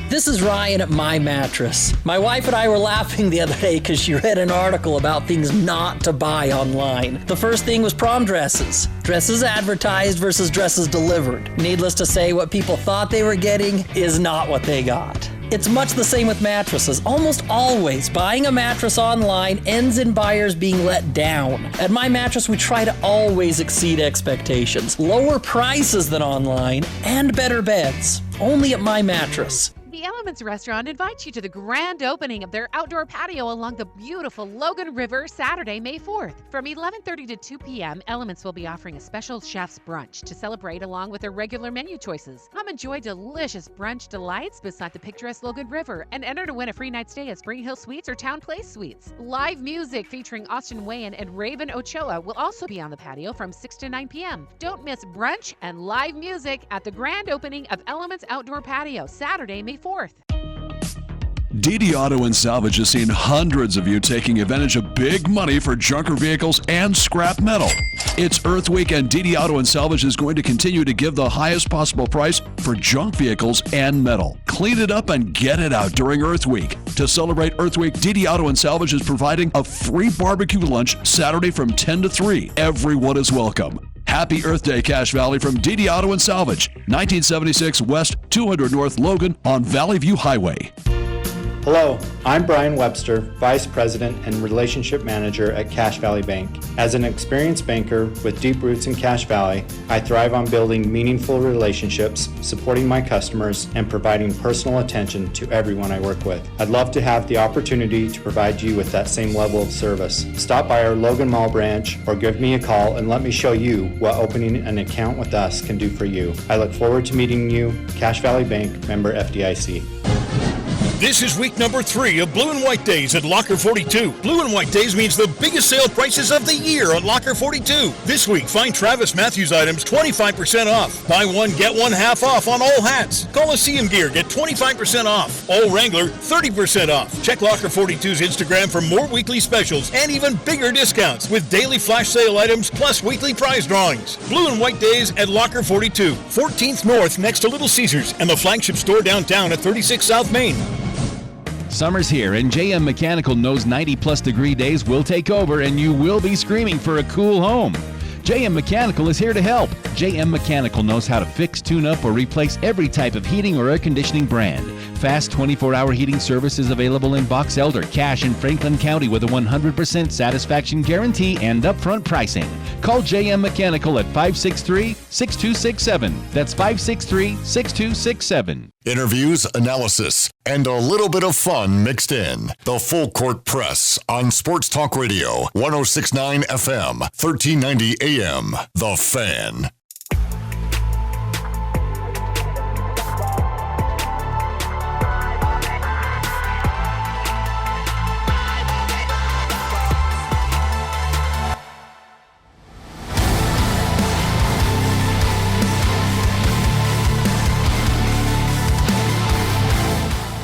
This is Ryan at My Mattress. My wife and I were laughing the other day because she read an article about things not to buy online. The first thing was prom dresses. Dresses advertised versus dresses delivered. Needless to say, what people thought they were getting is not what they got. It's much the same with mattresses. Almost always, buying a mattress online ends in buyers being let down. At My Mattress, we try to always exceed expectations. Lower prices than online, and better beds. Only at My Mattress. The Elements Restaurant invites you to the grand opening of their outdoor patio along the beautiful Logan River Saturday, May 4th. From 11:30 to 2 p.m., Elements will be offering a special chef's brunch to celebrate along with their regular menu choices. Come enjoy delicious brunch delights beside the picturesque Logan River and enter to win a free night stay at Spring Hill Suites or Town Place Suites. Live music featuring Austin Wayan and Raven Ochoa will also be on the patio from 6 to 9 p.m. Don't miss brunch and live music at the grand opening of Elements Outdoor Patio, Saturday, May 4th. DD Auto and Salvage has seen hundreds of you taking advantage of big money for junker vehicles and scrap metal. It's Earth Week, and DD Auto and Salvage is going to continue to give the highest possible price for junk vehicles and metal. Clean it up and get it out during Earth Week. To celebrate Earth Week, DD Auto and Salvage is providing a free barbecue lunch Saturday from 10 to 3. Everyone is welcome. Happy Earth Day, Cache Valley, from DD Auto and Salvage, 1976 West, 200 North Logan on Valley View Highway. Hello, I'm Brian Webster, Vice President and Relationship Manager at Cache Valley Bank. As an experienced banker with deep roots in Cache Valley, I thrive on building meaningful relationships, supporting my customers, and providing personal attention to everyone I work with. I'd love to have the opportunity to provide you with that same level of service. Stop by our Logan Mall branch or give me a call and let me show you what opening an account with us can do for you. I look forward to meeting you. Cache Valley Bank, member FDIC. This is week number 3 of Blue and White Days at Locker 42. Blue and White Days means the biggest sale prices of the year at Locker 42. This week, find Travis Matthews items 25% off. Buy one, get one half off on all hats. Coliseum gear, get 25% off. All Wrangler, 30% off. Check Locker 42's Instagram for more weekly specials and even bigger discounts with daily flash sale items plus weekly prize drawings. Blue and White Days at Locker 42. 14th North next to Little Caesars and the flagship store downtown at 36 South Main. Summer's here, and JM Mechanical knows 90-plus degree days will take over, and you will be screaming for a cool home. JM Mechanical is here to help. JM Mechanical knows how to fix, tune up, or replace every type of heating or air conditioning brand. Fast 24-hour heating service is available in Box Elder, Cache, and Franklin County with a 100% satisfaction guarantee and upfront pricing. Call JM Mechanical at 563-6267. That's 563-6267. Interviews, analysis, and a little bit of fun mixed in. The Full Court Press on Sports Talk Radio, 106.9 FM, 1390 AM. The Fan.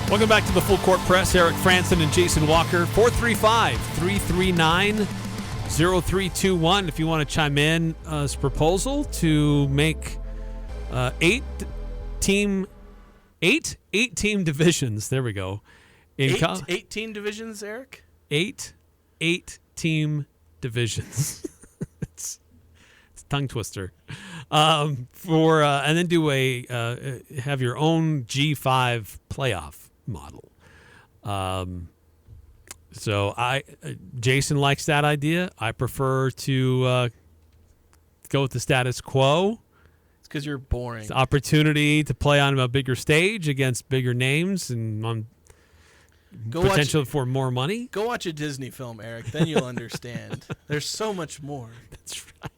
Welcome back to the Full Court Press. Eric Frandsen and Jason Walker. 435-339-0321. If you want to chime in, this proposal to make eight team divisions. There we go. Eight team divisions, Eric? Eight team divisions. it's a tongue twister. And then do have your own G5 playoff model. So Jason likes that idea. I prefer to go with the status quo. It's because you're boring. It's an opportunity to play on a bigger stage against bigger names and on potential for more money. Go watch a Disney film, Eric. Then you'll understand. There's so much more. That's right.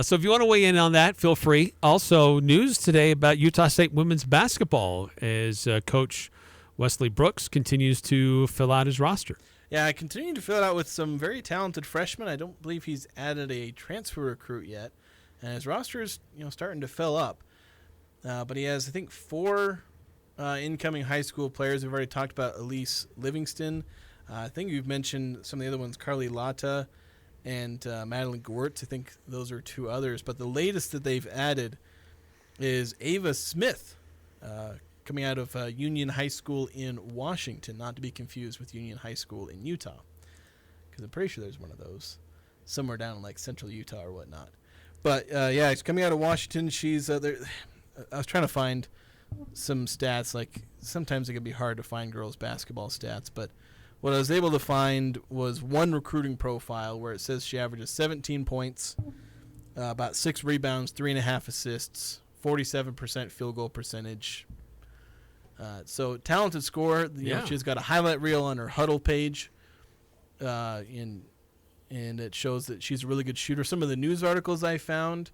So if you want to weigh in on that, feel free. Also, news today about Utah State women's basketball as Coach Wesley Brooks continues to fill out his roster. Yeah, I continue to fill it out with some very talented freshmen. I don't believe he's added a transfer recruit yet, and his roster is starting to fill up. But he has, I think, 4 incoming high school players. We've already talked about Elise Livingston. I think you've mentioned some of the other ones, Carly Lata and Madeline Gewirtz. I think those are 2 others. But the latest that they've added is Ava Smith, coming out of Union High School in Washington, not to be confused with Union High School in Utah, because I'm pretty sure there's one of those somewhere down in like central Utah or whatnot. But yeah, it's coming out of Washington. She's there. I was trying to find some stats. Like sometimes it can be hard to find girls basketball stats, but what I was able to find was one recruiting profile where it says she averages 17 points, about 6 rebounds, 3.5 assists, 47% field goal percentage. So talented scorer. She's got a highlight reel on her Huddle page, and it shows that she's a really good shooter. Some of the news articles I found,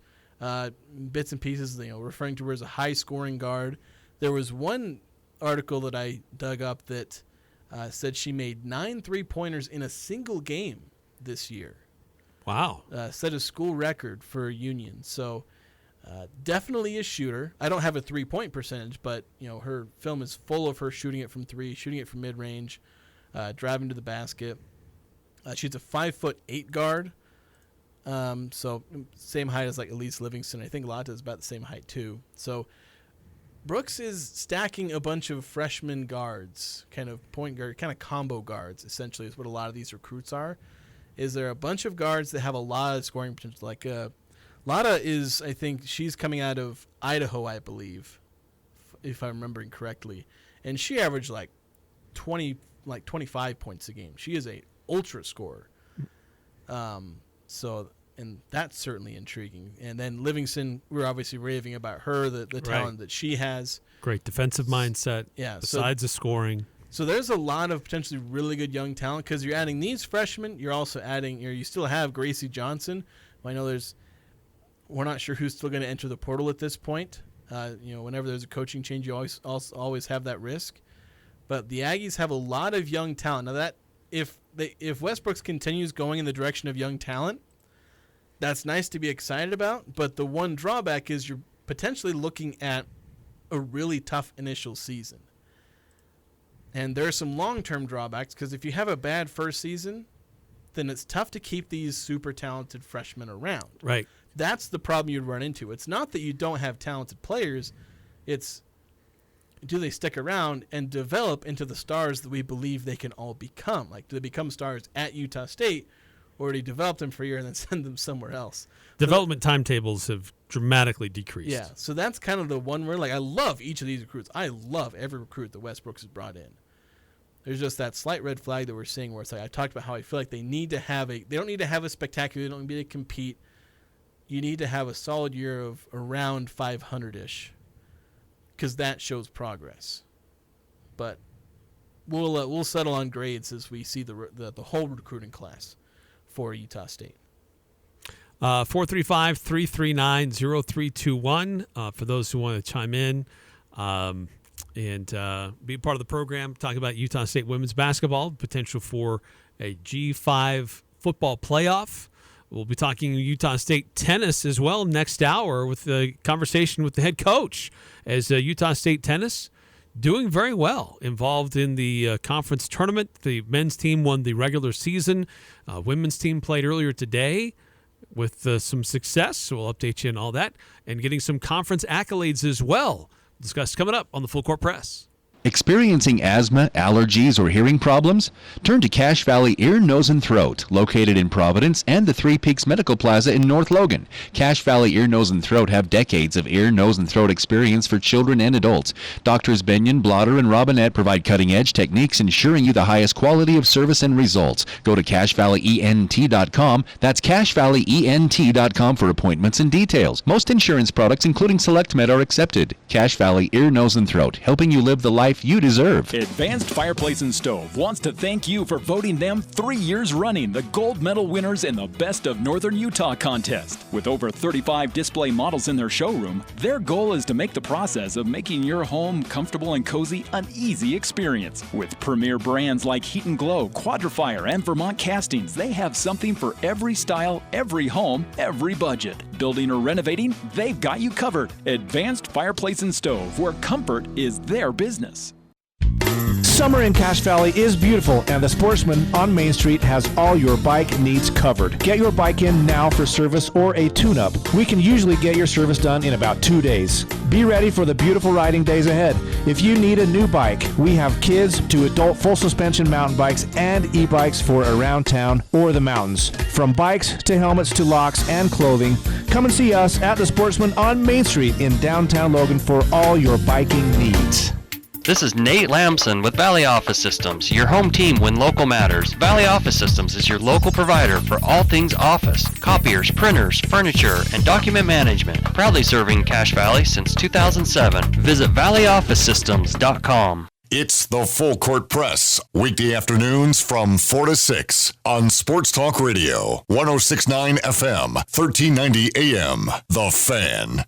bits and pieces, referring to her as a high-scoring guard. There was one article that I dug up that said she made 9 3-pointers in a single game this year. Wow. Set a school record for Union. So definitely a shooter. I don't have a 3-point percentage, but her film is full of her shooting it from 3, shooting it from mid-range, driving to the basket. She's a 5'8" guard. So same height as like Elise Livingston. I think Lata is about the same height too. So Brooks is stacking a bunch of freshman guards, kind of point guard, kind of combo guards, essentially is what a lot of these recruits are. Is there a bunch of guards that have a lot of scoring potential? Like Lata is, I think, she's coming out of Idaho, I believe, if I'm remembering correctly. And she averaged like 25 points a game. She is a ultra scorer. And that's certainly intriguing. And then Livingston, we're obviously raving about her, the talent that she has. Great defensive mindset. Yeah. Besides the scoring. So there's a lot of potentially really good young talent because you're adding these freshmen. You're also adding, you still have Gracie Johnson. I know we're not sure who's still going to enter the portal at this point. Whenever there's a coaching change, you always have that risk. But the Aggies have a lot of young talent. Now that if Westbrooks continues going in the direction of young talent, that's nice to be excited about, but the one drawback is you're potentially looking at a really tough initial season. And there are some long-term drawbacks because if you have a bad first season, then it's tough to keep these super talented freshmen around. Right. That's the problem you'd run into. It's not that you don't have talented players. It's do they stick around and develop into the stars that we believe they can all become? Like, do they become stars at Utah State, or do you develop them for a year and then send them somewhere else? Development timetables have dramatically decreased. Yeah, so that's kind of the one where, like, I love each of these recruits. I love every recruit that Westbrooks has brought in. There's just that slight red flag that we're seeing where it's like I talked about how I feel like they don't need to have a spectacular, they don't need to compete. You need to have a solid year of around 500-ish because that shows progress. But we'll settle on grades as we see the whole recruiting class for Utah State. 435-339-0321 for those who want to chime in and be part of the program, talking about Utah State women's basketball, potential for a G5 football playoff. We'll be talking Utah State tennis as well next hour with the conversation with the head coach as Utah State tennis doing very well, involved in the conference tournament. The men's team won the regular season. Women's team played earlier today with some success, so we'll update you on all that, and getting some conference accolades as well. Discuss coming up on the Full Court Press. Experiencing asthma, allergies, or hearing problems? Turn to Cache Valley Ear, Nose, and Throat, located in Providence and the Three Peaks Medical Plaza in North Logan. Cache Valley Ear, Nose, and Throat have decades of ear, nose, and throat experience for children and adults. Doctors Benyon, Blotter, and Robinette provide cutting-edge techniques ensuring you the highest quality of service and results. Go to CacheValleyENT.com. That's CacheValleyENT.com for appointments and details. Most insurance products, including SelectMed, are accepted. Cache Valley Ear, Nose, and Throat, helping you live the life you deserve. Advanced Fireplace and Stove wants to thank you for voting them 3 years running the gold medal winners in the Best of Northern Utah contest. With over 35 display models in their showroom, their goal is to make the process of making your home comfortable and cozy an easy experience. With premier brands like Heat and Glow, Quadrifire, and Vermont Castings, they have something for every style, every home, every budget. Building or renovating, they've got you covered. Advanced Fireplace and Stove, where comfort is their business. Summer in Cache Valley is beautiful, and the Sportsman on Main Street has all your bike needs covered. Get your bike in now for service or a tune-up. We can usually get your service done in about 2 days. Be ready for the beautiful riding days ahead. If you need a new bike, we have kids to adult full suspension mountain bikes and e-bikes for around town or the mountains. From bikes to helmets to locks and clothing, come and see us at the Sportsman on Main Street in downtown Logan for all your biking needs. This is Nate Lamson with Valley Office Systems, your home team when local matters. Valley Office Systems is your local provider for all things office, copiers, printers, furniture, and document management. Proudly serving Cache Valley since 2007. Visit valleyofficesystems.com. It's the Full Court Press, weekday afternoons from 4 to 6 on Sports Talk Radio, 106.9 FM, 1390 AM, The Fan.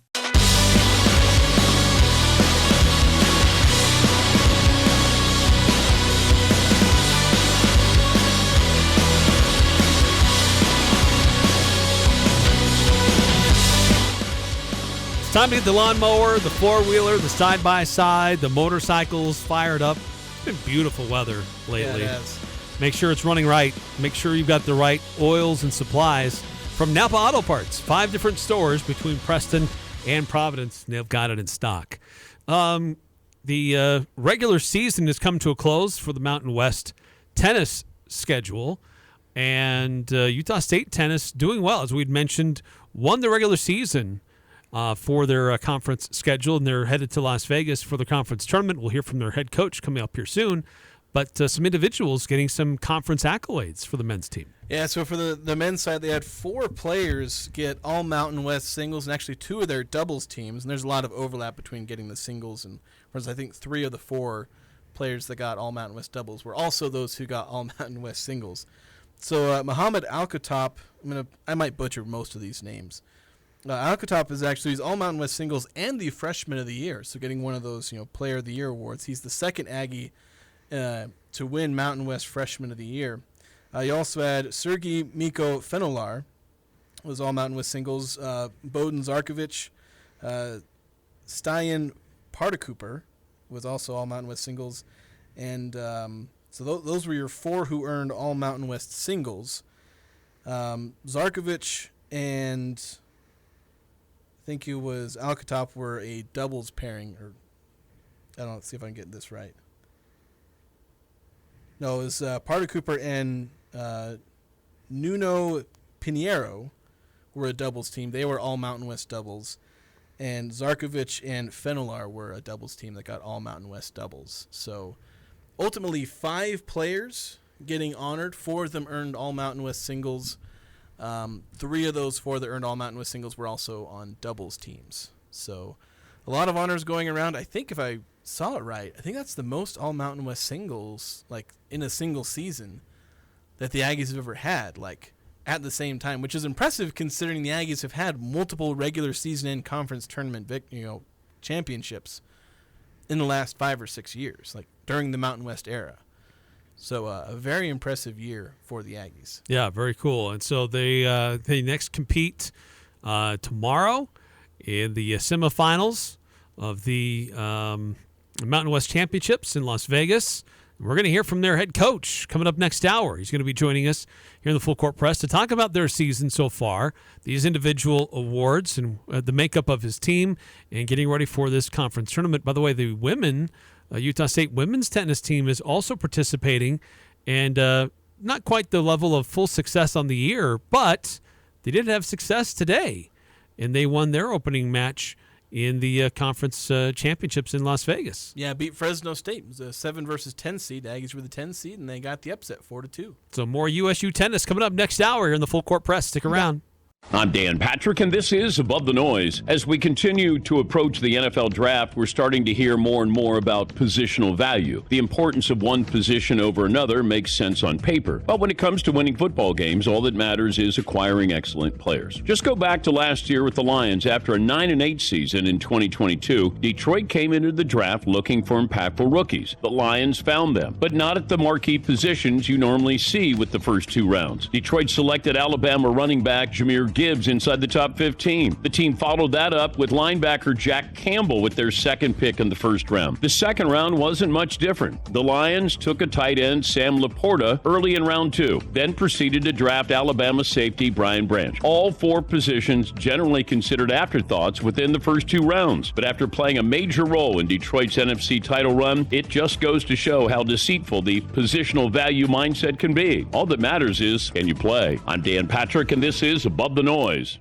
Time to get the lawnmower, the four-wheeler, the side-by-side, the motorcycles fired up. It's been beautiful weather lately. Yeah, it has. Make sure it's running right. Make sure you've got the right oils and supplies from Napa Auto Parts. 5 different stores between Preston and Providence. They've got it in stock. The regular season has come to a close for the Mountain West tennis schedule. And Utah State tennis doing well. As we'd mentioned, won the regular season for their conference schedule, and they're headed to Las Vegas for the conference tournament. We'll hear from their head coach coming up here soon, but some individuals getting some conference accolades for the men's team. Yeah, so for the men's side, they had 4 players get all Mountain West singles, and actually 2 of their doubles teams, and there's a lot of overlap between getting the singles, and whereas I think 3 of the 4 players that got all Mountain West doubles were also those who got all Mountain West singles. So Muhammad Al-Khattab, I might butcher most of these names. Al-Khattab is actually he's all Mountain West singles and the Freshman of the Year, so getting one of those Player of the Year awards. He's the second Aggie to win Mountain West Freshman of the Year. You also had Sergei Miko Fenolar, was all Mountain West singles. Bowden Zarkovich, Stian Partacooper was also all Mountain West singles, and so those were your 4 who earned all Mountain West singles. Zarkovich and I think it was Al-Khattab were a doubles pairing, or I don't know, let's see if I can get this right. No, it was Partacooper and Nuno Pinheiro were a doubles team. They were all Mountain West doubles. And Zarkovich and Fenolar were a doubles team that got all Mountain West doubles. So ultimately 5 players getting honored. 4 of them earned all Mountain West singles. 3 of those 4 that earned all Mountain West singles were also on doubles teams. So a lot of honors going around. I think if I saw it right, I think that's the most all Mountain West singles, like in a single season, that the Aggies have ever had, like at the same time, which is impressive considering the Aggies have had multiple regular season and conference tournament championships in the last 5 or 6 years, like during the Mountain West era. So a very impressive year for the Aggies. Yeah, very cool. And so they next compete tomorrow in the semifinals of the Mountain West Championships in Las Vegas. We're going to hear from their head coach coming up next hour. He's going to be joining us here in the Full Court Press to talk about their season so far, these individual awards, and the makeup of his team, and getting ready for this conference tournament. By the way, the Utah State women's tennis team is also participating, and not quite the level of full success on the year, but they did have success today, and they won their opening match in the conference championships in Las Vegas. Yeah, beat Fresno State. It was a 7 versus 10 seed. The Aggies were the 10 seed, and they got the upset 4-2. So more USU tennis coming up next hour here in the Full Court Press. Stick around. I'm Dan Patrick, and this is Above the Noise. As we continue to approach the NFL draft, we're starting to hear more and more about positional value. The importance of one position over another makes sense on paper. But when it comes to winning football games, all that matters is acquiring excellent players. Just go back to last year with the Lions. After a 9-8 season in 2022, Detroit came into the draft looking for impactful rookies. The Lions found them, but not at the marquee positions you normally see with the first 2 rounds. Detroit selected Alabama running back Jahmyr Gibbs inside the top 15. The team followed that up with linebacker Jack Campbell with their second pick in the first round. The second round wasn't much different. The Lions took a tight end, Sam Laporta, early in round 2, then proceeded to draft Alabama safety Brian Branch. All 4 positions generally considered afterthoughts within the first 2 rounds, but after playing a major role in Detroit's NFC title run, it just goes to show how deceitful the positional value mindset can be. All that matters is, can you play? I'm Dan Patrick, and this is Above the Noise.